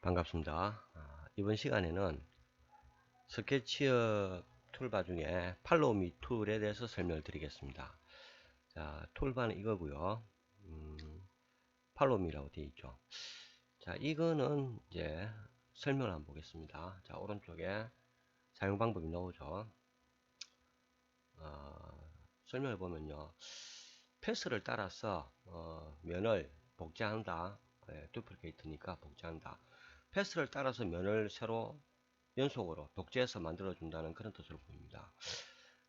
반갑습니다. 이번 시간에는 스케치업 툴바 중에 팔로우미 툴에 대해서 설명을 드리겠습니다. 자, 툴바는 이거고요. 팔로우미라고 되어 있죠. 자, 이거는 이제 설명을 한번 보겠습니다. 자, 오른쪽에 사용 방법이 나오죠. 설명해 보면요, 패스를 따라서 면을 복제한다. 두플리케이트니까 복제한다. 패스를 따라서 면을 새로 연속으로 독재해서 만들어준다는 그런 뜻으로 보입니다.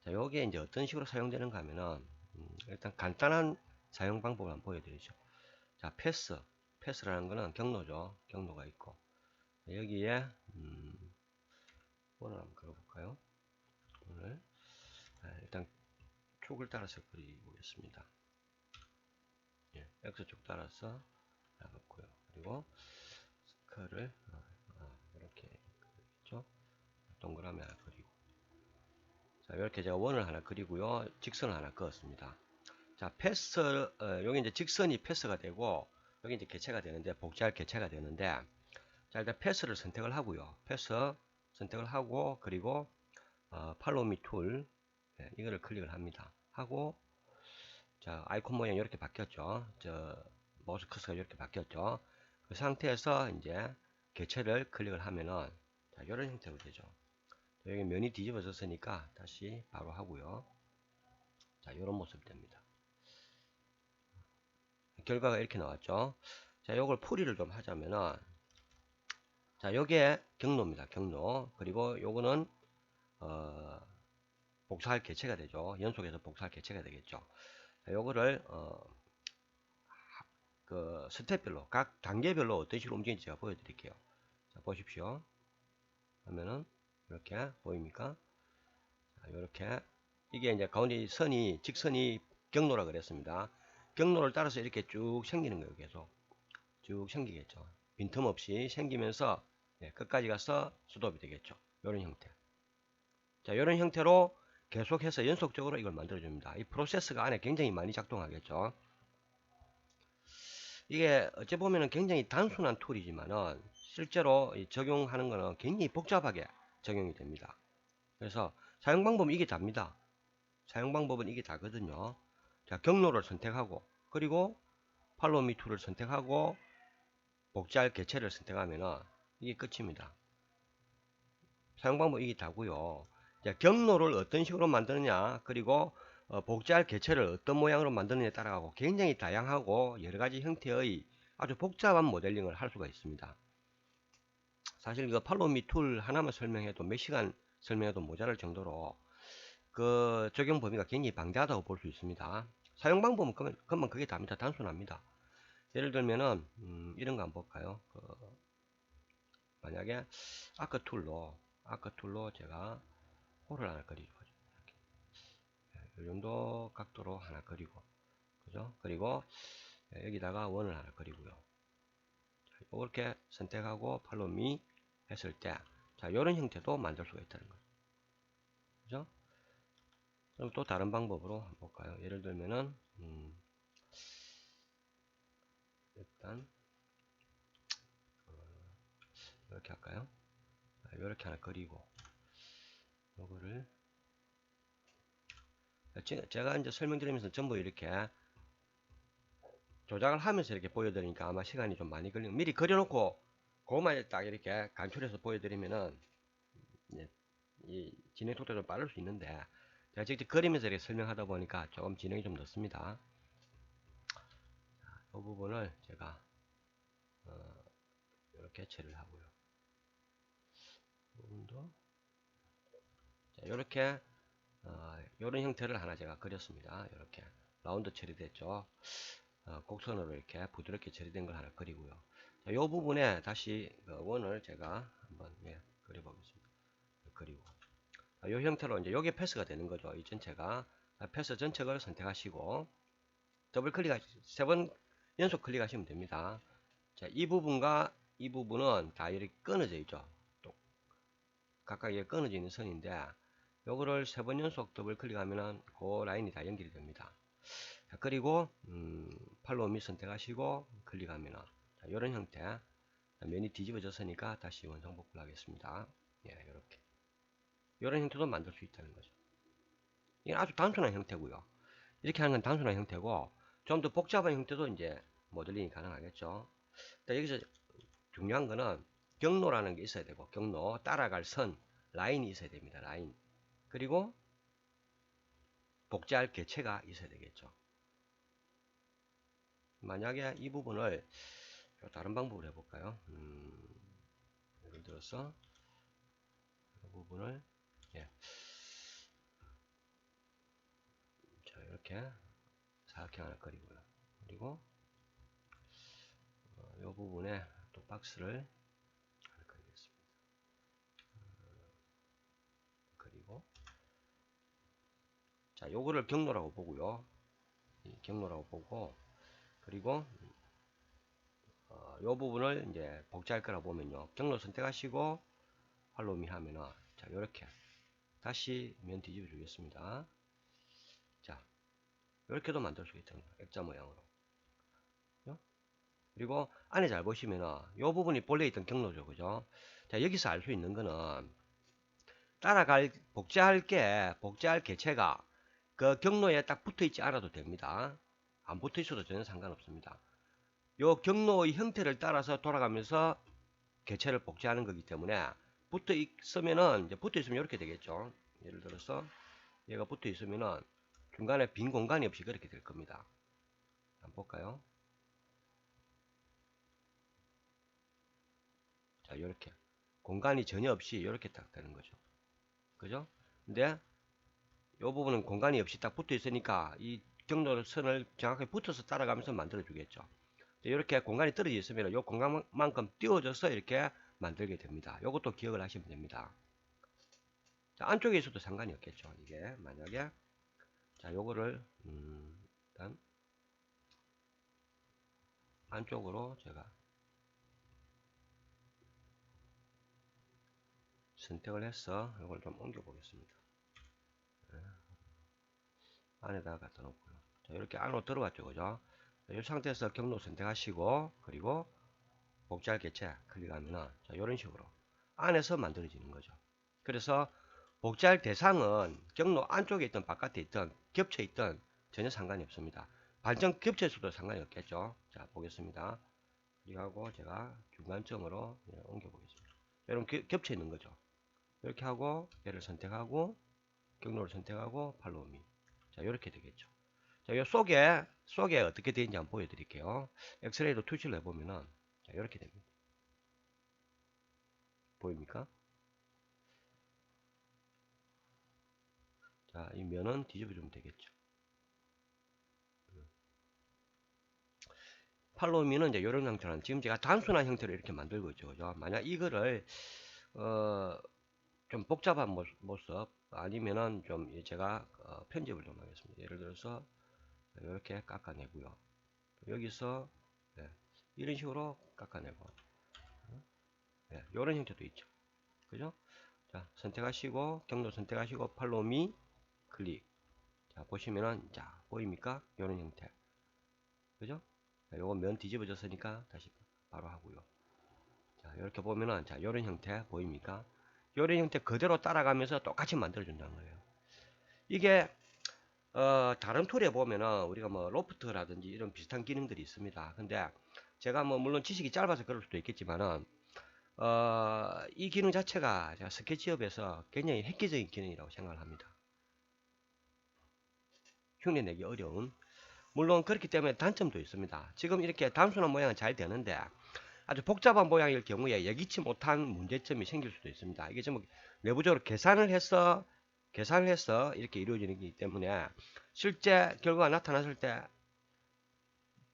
자, 요게 이제 어떤 식으로 사용되는가 하면은, 일단 간단한 사용 방법을 한번 보여드리죠. 자, 패스라는 거는 경로죠. 경로가 있고, 여기에, 원을 한번 그려볼까요? 원을. 일단 축을 따라서 그리보겠습니다. 예, X축 따라서 그고요. 그리고 스컬을 이렇게 그리죠. 동그라미 하나 그리고. 자, 이렇게 제가 원을 하나 그리고요. 직선을 하나 그었습니다. 자, 패스, 여기 이제 직선이 패스가 되고, 여기 이제 개체가 되는데, 복제할 개체가 되는데, 자, 일단 패스를 선택을 하고요. 패스 선택을 하고, 그리고, 팔로우 미 툴, 이거를 클릭을 합니다. 하고, 자, 아이콘 모양이 이렇게 바뀌었죠. 마우스 커서가 이렇게 바뀌었죠. 그 상태에서 이제 개체를 클릭을 하면은, 자, 이런 형태로 되죠. 여기 면이 뒤집어졌으니까 다시 바로 하고요. 자, 이런 모습이 됩니다. 결과가 이렇게 나왔죠. 자, 요걸 풀이를 좀 하자면은, 자, 요게 경로입니다. 경로. 그리고 요거는, 복사할 개체가 되죠. 연속해서 복사할 개체가 되겠죠. 자, 요거를, 그 스텝별로, 각 단계별로 어떤 식으로 움직이는지 제가 보여드릴게요. 자, 보십시오. 하면은, 이렇게 보입니까? 자, 요렇게. 이게 이제 가운데 선이, 직선이 경로라 그랬습니다. 경로를 따라서 이렇게 쭉 생기는 거예요. 계속. 쭉 생기겠죠. 빈틈없이 생기면서 끝까지 가서 스톱이 되겠죠. 이런 형태. 자, 이런 형태로 계속해서 연속적으로 이걸 만들어줍니다. 이 프로세스가 안에 굉장히 많이 작동하겠죠. 이게 어찌 보면 굉장히 단순한 툴이지만은 실제로 적용하는 거는 굉장히 복잡하게 적용이 됩니다. 그래서 사용 방법은 이게 답니다. 사용 방법은 이게 다거든요. 자, 경로를 선택하고 그리고 팔로우미 툴을 선택하고 복제할 개체를 선택하면은 이게 끝입니다. 사용 방법 이게 다고요. 경로를 어떤 식으로 만드느냐 그리고 복제할 개체를 어떤 모양으로 만드느냐에 따라가고 굉장히 다양하고 여러가지 형태의 아주 복잡한 모델링을 할 수가 있습니다. 사실 그 팔로우미 툴 하나만 설명해도 몇 시간 설명해도 모자랄 정도로 그 적용 범위가 굉장히 방대하다고 볼 수 있습니다. 사용 방법은 그만 그게 답니다. 단순합니다. 예를 들면은 이런 거 한번 볼까요? 만약에 아크 툴로 제가 홀을 하나 그리죠. 이 정도 각도로 하나 그리고, 그죠? 그리고 여기다가 원을 하나 그리고요. 이렇게 선택하고 팔로미 했을 때, 자, 이런 형태도 만들 수가 있다는 거죠. 그죠? 그럼 또 다른 방법으로 한번 볼까요? 예를 들면은, 일단, 이렇게 할까요? 이렇게 하나 그리고, 요거를, 제가 이제 설명드리면서 전부 이렇게 조작을 하면서 이렇게 보여드리니까 아마 시간이 좀 많이 걸리고, 미리 그려놓고, 그것만 딱 이렇게 간추려서 보여드리면은, 이 진행 속도가 좀 빠를 수 있는데, 제가 직접 그리면서 이렇게 설명하다 보니까 조금 진행이 좀 늦습니다. 이 부분을 제가, 이렇게 처리를 하고요. 이 부분도, 자, 이렇게, 이런 형태를 하나 제가 그렸습니다. 이렇게. 라운드 처리됐죠. 곡선으로 이렇게 부드럽게 처리된 걸 하나 그리고요. 자, 이 부분에 다시 원을 제가 한번 그려보겠습니다. 그리고 이 형태로 이제 여기 패스가 되는 거죠. 이 전체가 패스 전체를 선택하시고 더블 클릭 세 번 연속 클릭하시면 됩니다. 자, 이 부분과 이 부분은 다 이렇게 끊어져 있죠. 또 각각 이게 끊어져 있는 선인데 요거를 세 번 연속 더블 클릭하면은 그 라인이 다 연결이 됩니다. 자, 그리고 팔로우 미 선택하시고 클릭하면은 자, 이런 형태. 자, 면이 뒤집어졌으니까 다시 원상 복구를 하겠습니다. 예, 이렇게. 이런 형태도 만들 수 있다는 거죠. 이게 아주 단순한 형태고요. 이렇게 하는 건 단순한 형태고, 좀 더 복잡한 형태도 이제 모델링이 가능하겠죠. 여기서 중요한 거는 경로라는 게 있어야 되고, 경로, 따라갈 선, 라인이 있어야 됩니다. 라인. 그리고 복제할 개체가 있어야 되겠죠. 만약에 이 부분을 다른 방법으로 해볼까요? 예를 들어서 이 부분을 예. 자, 이렇게 사각형 하나 그리고요. 그리고 이 부분에 또 박스를 하나 그리겠습니다. 그리고 자, 요거를 경로라고 보고요. 경로라고 보고, 그리고 요 부분을 이제 복제할 거라 보면요. 경로 선택하시고 팔로미 하면은 자, 요렇게 다시 면 뒤집어 주겠습니다. 자, 이렇게도 만들 수 있습니다. 액자 모양으로. 그리고 안에 잘 보시면은 요 부분이 본래 있던 경로죠. 그죠? 자, 여기서 알 수 있는 거는 복제할 개체가 그 경로에 딱 붙어 있지 않아도 됩니다. 안 붙어 있어도 전혀 상관없습니다. 요 경로의 형태를 따라서 돌아가면서 개체를 복제하는 거기 때문에 붙어 있으면 이렇게 되겠죠. 예를 들어서 얘가 붙어 있으면은 중간에 빈 공간이 없이 그렇게 될 겁니다. 한번 볼까요? 자, 이렇게 공간이 전혀 없이 이렇게 딱 되는 거죠. 그죠? 근데 이 부분은 공간이 없이 딱 붙어 있으니까 이 경로선을 정확하게 붙어서 따라가면서 만들어 주겠죠. 이렇게 공간이 떨어져 있으면 이 공간만큼 띄워져서 이렇게 만들게 됩니다. 이것도 기억을 하시면 됩니다. 자, 안쪽에 있어도 상관이 없겠죠. 이게 만약에 자, 요거를 일단 안쪽으로 제가 선택을 해서 이걸 좀 옮겨 보겠습니다. 안에다가 갖다 놓고요. 자, 이렇게 안으로 들어갔죠. 그죠? 이 상태에서 경로 선택하시고, 그리고 복제할 개체 클릭하면은, 자, 이런 식으로 안에서 만들어지는 거죠. 그래서 복제할 대상은 경로 안쪽에 있든 바깥에 있든 겹쳐 있든 전혀 상관이 없습니다. 반전 겹쳐 있어도 상관이 없겠죠. 자, 보겠습니다. 그리고 제가 중간점으로 옮겨 보겠습니다. 여러분 겹쳐 있는 거죠. 이렇게 하고 얘를 선택하고 경로를 선택하고 팔로우미. 자, 이렇게 되겠죠. 자, 이 속에 어떻게 되는지 한번 보여드릴게요. 엑스레이로 투시를 해보면은, 자, 이렇게 됩니다. 보입니까? 자, 이 면은 뒤집어주면 되겠죠. 팔로우미는 이제 이런 형태는 지금 제가 단순한 형태로 이렇게 만들고 있죠. 그죠? 만약 이거를, 좀 복잡한 모습, 아니면은 좀 제가 편집을 좀 하겠습니다. 예를 들어서, 이렇게 깎아내고요. 여기서, 네, 이런 식으로 깎아내고, 네, 이런 형태도 있죠. 그죠? 자, 선택하시고, 경로 선택하시고, 팔로미 클릭. 자, 보시면은, 자, 보입니까? 이런 형태. 그죠? 자, 요거 면 뒤집어졌으니까 다시 바로 하고요. 자, 이렇게 보면은, 자, 이런 형태 보입니까? 이런 형태 그대로 따라가면서 똑같이 만들어준다는 거예요. 이게, 다른 툴에 보면은, 우리가 뭐, 로프트라든지 이런 비슷한 기능들이 있습니다. 근데, 제가 뭐, 물론 지식이 짧아서 그럴 수도 있겠지만은, 이 기능 자체가 제가 스케치업에서 굉장히 획기적인 기능이라고 생각을 합니다. 흉내내기 어려운. 물론 그렇기 때문에 단점도 있습니다. 지금 이렇게 단순한 모양은 잘 되는데 아주 복잡한 모양일 경우에 예기치 못한 문제점이 생길 수도 있습니다. 이게 좀 내부적으로 계산을 해서 이렇게 이루어지는 거기 때문에 실제 결과가 나타났을 때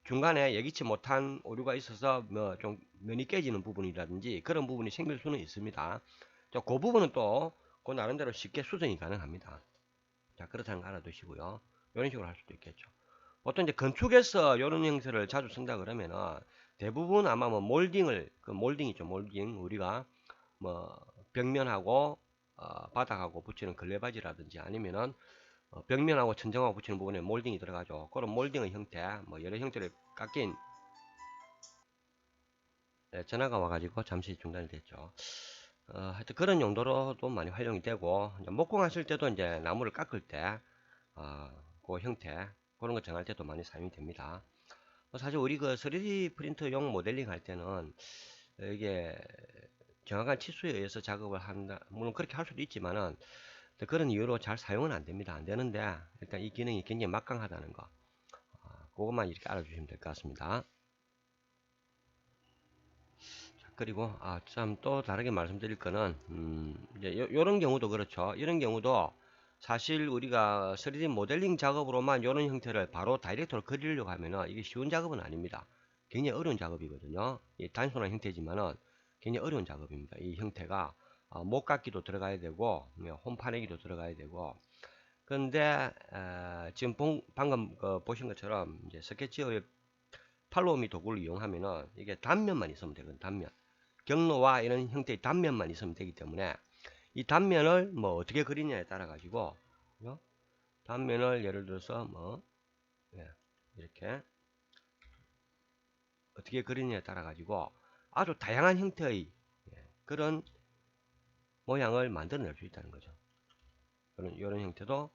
중간에 예기치 못한 오류가 있어서 뭐 좀 면이 깨지는 부분이라든지 그런 부분이 생길 수는 있습니다. 그 부분은 또 그 나름대로 쉽게 수정이 가능합니다. 자, 그렇다는 거 알아두시고요. 이런 식으로 할 수도 있겠죠. 보통 이제 건축에서 이런 형태를 자주 쓴다 그러면은 대부분 아마 뭐 몰딩 있죠. 몰딩. 우리가 뭐 벽면하고 바닥하고 붙이는 걸레바지라든지 아니면은 벽면하고 천정하고 붙이는 부분에 몰딩이 들어가죠. 그런 몰딩의 형태, 뭐 여러 형태를 깎인 전화가 와가지고 잠시 중단이 됐죠. 하여튼 그런 용도로도 많이 활용이 되고, 이제 목공하실 때도 이제 나무를 깎을 때, 그 형태, 그런 거 정할 때도 많이 사용이 됩니다. 사실 우리 그 3D 프린터용 모델링 할 때는 이게 정확한 치수에 의해서 작업을 한다. 물론 그렇게 할 수도 있지만은 그런 이유로 잘 사용은 안 됩니다. 안 되는데 일단 이 기능이 굉장히 막강하다는 거. 그것만 이렇게 알아주시면 될 것 같습니다. 그리고 참 또 다르게 말씀드릴 거는 이제 요런 경우도 그렇죠. 이런 경우도 사실 우리가 3D 모델링 작업으로만 이런 형태를 바로 다이렉트로 그리려고 하면은 이게 쉬운 작업은 아닙니다. 굉장히 어려운 작업이거든요. 단순한 형태지만은 굉장히 어려운 작업입니다. 이 형태가 목깎기도 들어가야 되고 홈파내기도 들어가야 되고. 그런데 지금 방금 보신 것처럼 이제 스케치업의 팔로우미 도구를 이용하면은 이게 단면만 있으면 되거든요. 단면. 경로와 이런 형태의 단면만 있으면 되기 때문에 이 단면을 뭐 어떻게 그리냐에 따라 가지고 단면을 예를 들어서 뭐 이렇게 어떻게 그리냐에 따라 가지고 아주 다양한 형태의 그런 모양을 만들어낼 수 있다는 거죠. 이런 형태도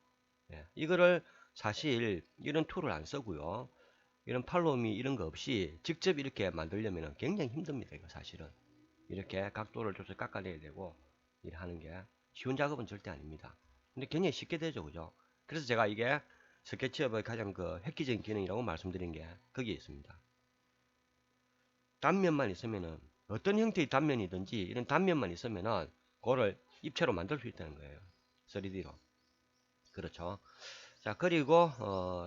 이거를 사실 이런 툴을 안 쓰고요. 이런 팔로우미 이런 거 없이 직접 이렇게 만들려면 굉장히 힘듭니다. 이거 사실은 이렇게 각도를 조절 깎아내야 되고 일하는 게 쉬운 작업은 절대 아닙니다. 근데 굉장히 쉽게 되죠, 그죠? 그래서 제가 이게 스케치업의 가장 그 획기적인 기능이라고 말씀드린 게 거기에 있습니다. 단면만 있으면은 어떤 형태의 단면이든지 이런 단면만 있으면은 그거를 입체로 만들 수 있다는 거예요. 3D로. 그렇죠. 자, 그리고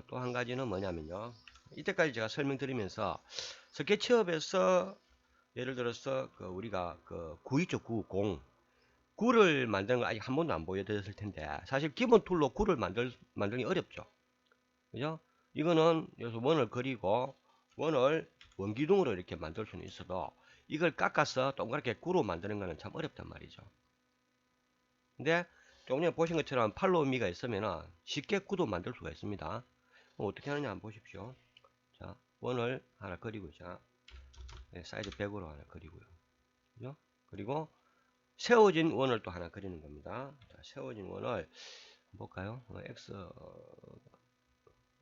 또 한 가지는 뭐냐면요. 이때까지 제가 설명드리면서 스케치업에서 예를 들어서 우리가 구 있죠, 공. 구를 만드는 거 아직 한 번도 안 보여드렸을 텐데 사실 기본 툴로 구를 만들기 어렵죠. 그죠? 이거는 여기서 원을 그리고 원을 원기둥으로 이렇게 만들 수는 있어도 이걸 깎아서 동그랗게 구로 만드는 거는 참 어렵단 말이죠. 근데 조금 전에 보신 것처럼 팔로 의미가 있으면 쉽게 구도 만들 수가 있습니다. 어떻게 하느냐 한번 보십시오. 자, 원을 하나 그리고 자, 사이즈 100으로 하나 그리고요. 그죠? 그리고 세워진 원을 또 하나 그리는 겁니다. 자, 세워진 원을 볼까요? X,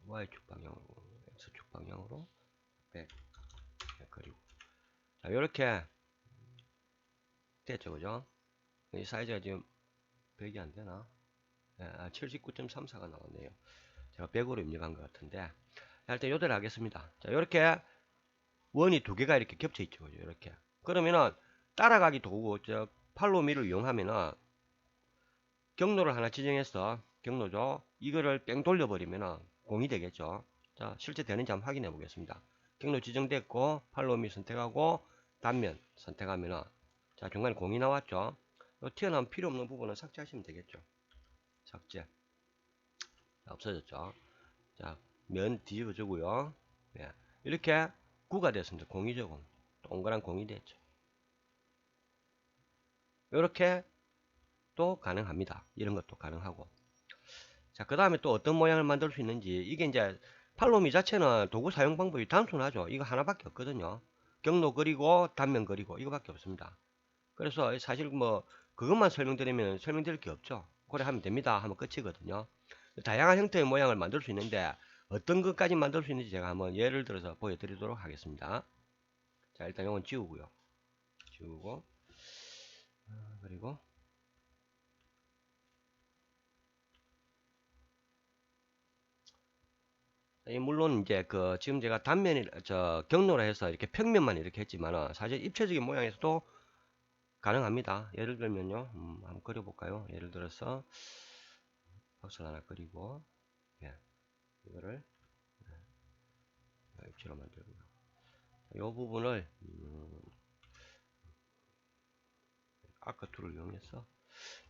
Y축 방향으로, X축 방향으로 100 그리고 자, 이렇게 됐죠, 그죠? 이 사이즈가 지금 100이 안 되나? 79.34가 나왔네요. 제가 100으로 입력한 것 같은데, 일단 요대로 하겠습니다. 자, 이렇게 원이 두 개가 이렇게 겹쳐 있죠, 그죠? 이렇게. 그러면은 따라가기 도구, 팔로미를 이용하면은 경로를 하나 지정해서 경로죠. 이거를 뺑 돌려버리면은 공이 되겠죠. 자, 실제 되는지 한번 확인해 보겠습니다. 경로 지정됐고 팔로미 선택하고 단면 선택하면은 자, 중간에 공이 나왔죠. 튀어나온 필요 없는 부분은 삭제하시면 되겠죠. 삭제. 자, 없어졌죠. 자, 면 뒤집어주고요. 네. 이렇게 구가 됐습니다. 공이죠, 공. 동그란 공이 됐죠. 이렇게 또 가능합니다. 이런 것도 가능하고. 자, 그 다음에 또 어떤 모양을 만들 수 있는지, 이게 이제 팔로미 자체는 도구 사용 방법이 단순하죠. 이거 하나밖에 없거든요. 경로 그리고 단면 그리고 이거밖에 없습니다. 그래서 사실 뭐 그것만 설명드리면 설명드릴 게 없죠. 그래 하면 됩니다 하면 끝이거든요. 다양한 형태의 모양을 만들 수 있는데 어떤 것까지 만들 수 있는지 제가 한번 예를 들어서 보여드리도록 하겠습니다. 자, 일단 이건 지우고요. 지우고 그리고 물론 이제 지금 제가 단면이 경로로 해서 이렇게 평면만 이렇게 했지만은 사실 입체적인 모양에서도 가능합니다. 예를 들면요, 한번 그려볼까요? 예를 들어서 박스를 하나 그리고 이거를 입체로 만들고요. 이 부분을 아크 툴을 이용해서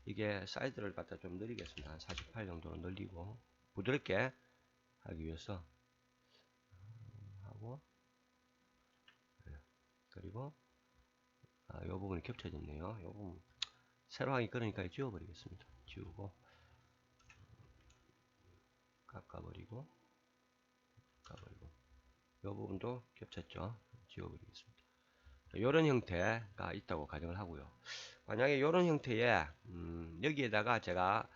이게 사이즈를 갖다 좀 늘리겠습니다. 한 48 정도로 늘리고 부드럽게 하기 위해서 하고 그리고 이 부분이 겹쳐졌네요. 이 부분 세로 하기 그러니까 지워버리겠습니다. 지우고 깎아버리고 이 부분도 겹쳤죠. 지워버리겠습니다. 이런 형태가 있다고 가정을 하고요. 만약에 이런 형태의 여기에다가 제가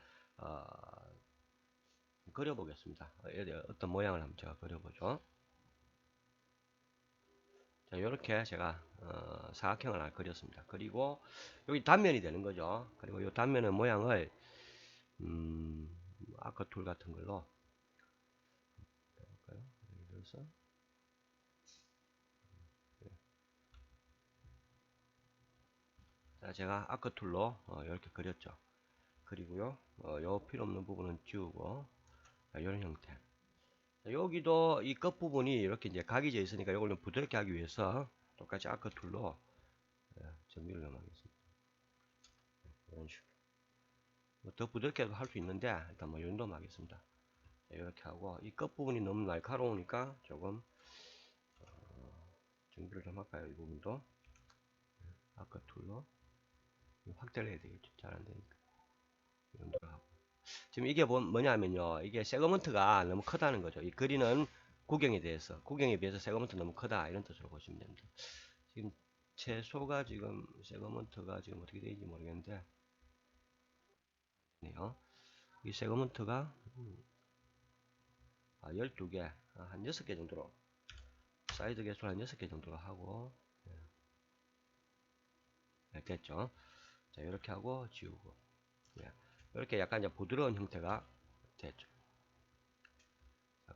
그려보겠습니다. 어떤 모양을 한번 제가 그려보죠. 자, 이렇게 제가 사각형을 하나 그렸습니다. 그리고 여기 단면이 되는 거죠. 그리고 이 단면의 모양을 아크 툴 같은 걸로 해볼까요? 예를 들어서 자, 제가 아크 툴로 이렇게 그렸죠. 그리고요, 요 필요 없는 부분은 지우고 이런 형태. 자, 여기도 이 끝 부분이 이렇게 이제 각이 져 있으니까 이걸 좀 부드럽게 하기 위해서 똑같이 아크 툴로 정비를 좀 하겠습니다. 이런 식으로. 더 부드럽게도 할 수 있는데 일단 뭐 이 정도만 하겠습니다. 자, 이렇게 하고 이 끝 부분이 너무 날카로우니까 조금 정비를 좀 할까요? 이 부분도 아크 툴로 확대를 해야 되겠죠. 잘 안 되니까. 이 정도로 하고. 지금 이게 뭐냐면요. 이게 세그먼트가 너무 크다는 거죠. 이 그리는 구경에 비해서 세그먼트 너무 크다. 이런 뜻으로 보시면 됩니다. 지금 최소가 지금 세그먼트가 지금 어떻게 되는지 모르겠는데, 네요. 이 세그먼트가 12개, 한 6개 정도로, 사이드 개수를 한 6개 정도로 하고, 네, 됐죠. 자, 이렇게 하고 지우고, 예. 이렇게 약간 이제 부드러운 형태가 됐죠.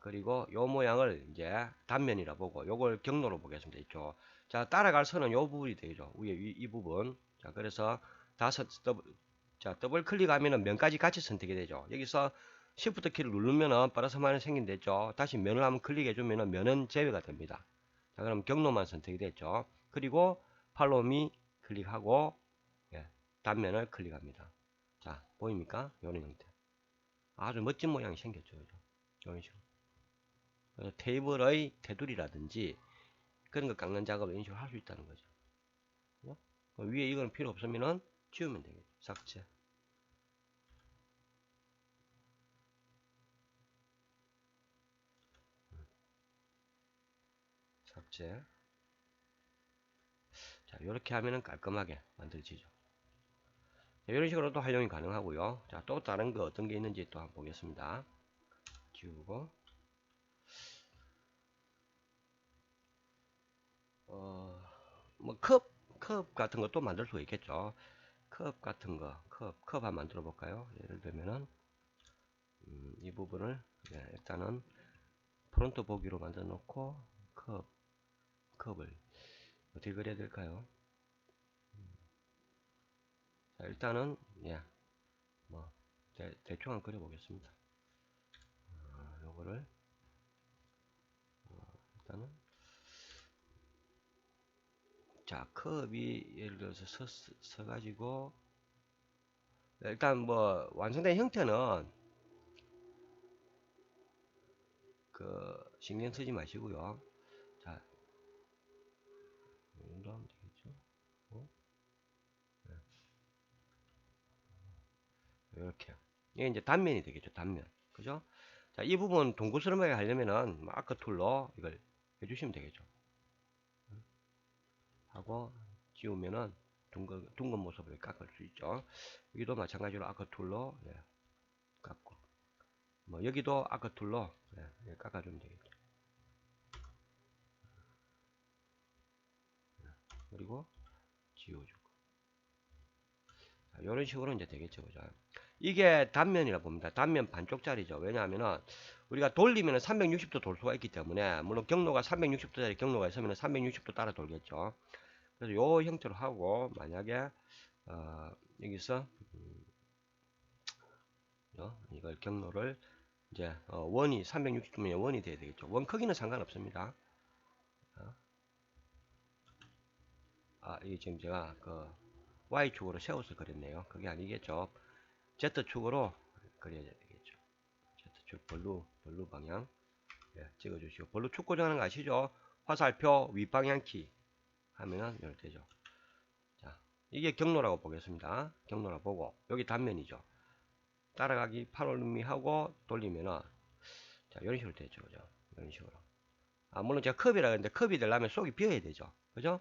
그리고 요 모양을 이제 단면이라 보고 요걸 경로로 보겠습니다. 이쪽. 자, 따라갈 선은 요 부분이 되죠. 위에 이 부분. 자, 그래서 더블 클릭하면은 면까지 같이 선택이 되죠. 여기서 Shift 키를 누르면은 플러스 마이너스 생긴댔죠. 다시 면을 한번 클릭해 주면은 면은 제외가 됩니다. 자, 그럼 경로만 선택이 됐죠. 그리고 팔로미 클릭하고 예, 단면을 클릭합니다. 자, 보입니까? 요런 형태. 아주 멋진 모양이 생겼죠. 그죠? 이런 식으로. 테이블의 테두리라든지 그런 거 깎는 작업을 이런 식으로 할 수 있다는 거죠. 위에 이건 필요 없으면은 지우면 되겠죠. 삭제. 삭제. 자, 이렇게 하면은 깔끔하게 만들어지죠. 이런 식으로도 활용이 가능하고요. 자, 또 다른 거 어떤 게 있는지 또 한번 보겠습니다. 지우고, 뭐, 컵 같은 것도 만들 수가 있겠죠. 컵 같은 거, 컵 한번 만들어 볼까요? 예를 들면은, 이 부분을, 일단은 프론트 보기로 만들어 놓고, 컵을 어떻게 그려야 될까요? 자, 일단은, 뭐, 대충 한번 그려보겠습니다. 요거를, 일단은, 자, 컵이 예를 들어서 서가지고, 일단 뭐, 완성된 형태는, 신경 쓰지 마시고요. 자, 이 정도 하면 되겠죠. 이렇게. 이게 이제 단면이 되겠죠, 단면. 그죠? 자, 이 부분 동그스름하게 하려면은, 아크 툴로 이걸 해주시면 되겠죠. 하고, 지우면은, 둥근 모습을 깎을 수 있죠. 여기도 마찬가지로 아크 툴로, 깎고. 뭐, 여기도 아크 툴로, 깎아주면 되겠죠. 그리고, 지워주고. 이런 식으로 이제 되겠죠. 그죠? 이게 단면이라 봅니다. 단면 반쪽짜리죠. 왜냐하면은 우리가 돌리면 360도 돌 수가 있기 때문에 물론 경로가 360도짜리 경로가 있으면 360도 따라 돌겠죠. 그래서 요 형태로 하고 만약에 여기서 이걸 경로를 이제 원이 360도면 원이 돼야 되겠죠. 원 크기는 상관없습니다. 이게 지금 제가 Y축으로 세워서 그렸네요. 그게 아니겠죠. Z축으로 그려야 되겠죠. Z축 블루 방향 찍어주시고 블루 축 고정하는 거 아시죠? 화살표 윗방향 키 하면은 이렇게 되죠. 자, 이게 경로라고 보겠습니다. 경로라 보고 여기 단면이죠. 따라가기 8월미 하고 돌리면은 자 이런 식으로 되죠. 그죠? 이런 식으로. 물론 제가 컵이라 했는데 컵이 되려면 속이 비어야 되죠. 그죠?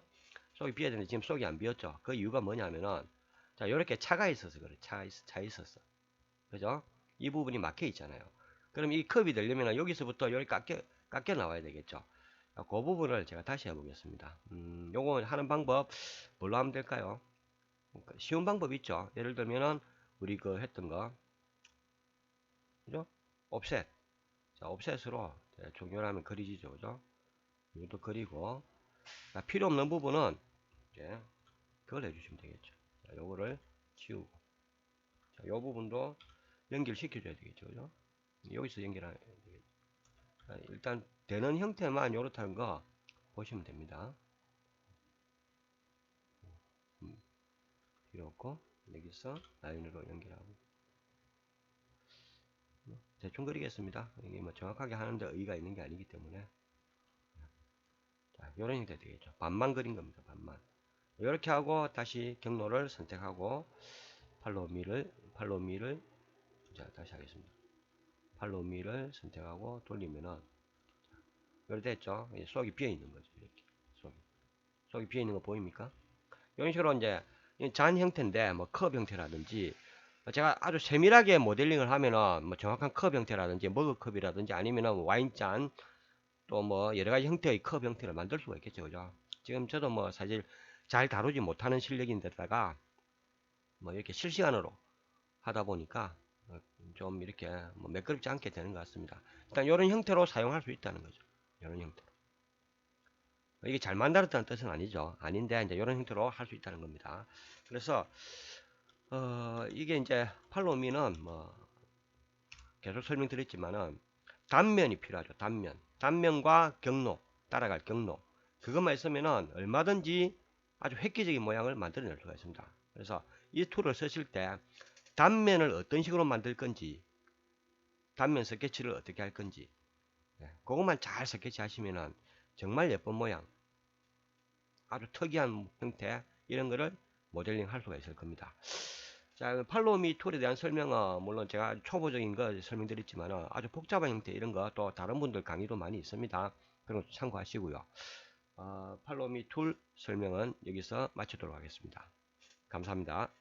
속이 비어야 되는데 지금 속이 안 비었죠. 그 이유가 뭐냐면은 자, 요렇게 차가 있어서 그래. 차 있었어. 그죠? 이 부분이 막혀 있잖아요. 그럼 이 컵이 되려면 여기서부터 여기 깎여 나와야 되겠죠. 그 부분을 제가 다시 해보겠습니다. 요거 하는 방법 뭘로 하면 될까요? 그러니까 쉬운 방법 있죠. 예를 들면은 우리 그 했던 거, 그죠? 옵셋. 자, 옵셋으로 종료하면 그리지죠, 그죠? 이것도 그리고 필요 없는 부분은 이제 그걸 해주시면 되겠죠. 자, 요거를 지우고, 자, 요 부분도 연결시켜줘야 되겠죠, 그죠? 여기서 연결하야 되겠죠. 자, 일단 되는 형태만 요렇다는 거 보시면 됩니다. 필요 없고 여기서 라인으로 연결하고 대충 그리겠습니다. 이게 뭐 정확하게 하는데 의의가 있는 게 아니기 때문에 자, 이런 형태 되겠죠. 반만 그린 겁니다. 반만. 이렇게 하고 다시 경로를 선택하고 팔로우미를 자, 다시 하겠습니다. 팔로우미를 선택하고 돌리면은 이렇게 됐죠. 속이 비어 있는 거죠. 이렇게 속이 비어 있는 거 보입니까? 이런 식으로 이제 잔 형태인데 뭐 컵 형태라든지 제가 아주 세밀하게 모델링을 하면은 뭐 정확한 컵 형태라든지 머그컵이라든지 아니면은 와인잔 또 뭐 여러 가지 형태의 컵 형태를 만들 수가 있겠죠, 그죠? 지금 저도 뭐 사실 잘 다루지 못하는 실력인데다가 뭐 이렇게 실시간으로 하다 보니까 좀 이렇게 뭐 매끄럽지 않게 되는 것 같습니다. 일단 이런 형태로 사용할 수 있다는 거죠. 이런 형태로. 이게 잘 만들었다는 뜻은 아니죠. 아닌데 이제 이런 형태로 할 수 있다는 겁니다. 그래서 이게 이제 팔로미는 뭐 계속 설명드렸지만은 단면이 필요하죠. 단면과 경로, 따라갈 경로. 그것만 있으면은 얼마든지 아주 획기적인 모양을 만들어낼 수가 있습니다. 그래서 이 툴을 쓰실 때 단면을 어떤 식으로 만들 건지, 단면 스케치를 어떻게 할 건지, 그것만 잘 스케치 하시면은 정말 예쁜 모양, 아주 특이한 형태 이런 거를 모델링 할 수가 있을 겁니다. 자, 팔로우미 툴에 대한 설명은 물론 제가 초보적인 거 설명드렸지만 아주 복잡한 형태 이런 거 또 다른 분들 강의도 많이 있습니다. 그런 거 참고하시고요. 팔로우미 툴 설명은 여기서 마치도록 하겠습니다. 감사합니다.